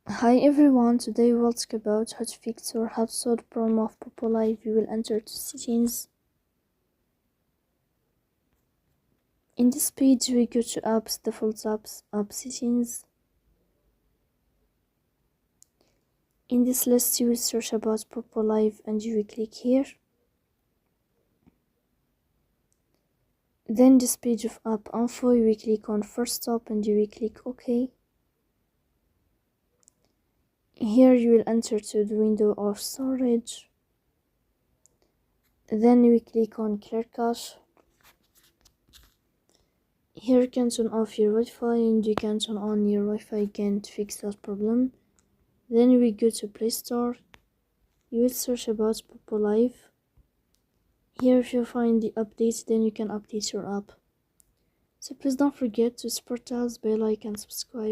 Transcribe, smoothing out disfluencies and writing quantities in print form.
Hi everyone, today we'll talk about how to fix or how to solve the problem of Poppo Live. You will enter to settings. In this page we go to apps, default apps, app settings. In this list you will search about Poppo Live and you will click here. Then this page of app info, you will click on Forcestop and you will click OK. Here you will enter to the window of storage. Then we click on clear cache. Here you can turn off your Wi-Fi and you can turn on your Wi-Fi again to fix that problem. Then we go to Play Store. You will search about Poppo Live. Here if you find the updates, then you can update your app. So please don't forget to support us by like and subscribe.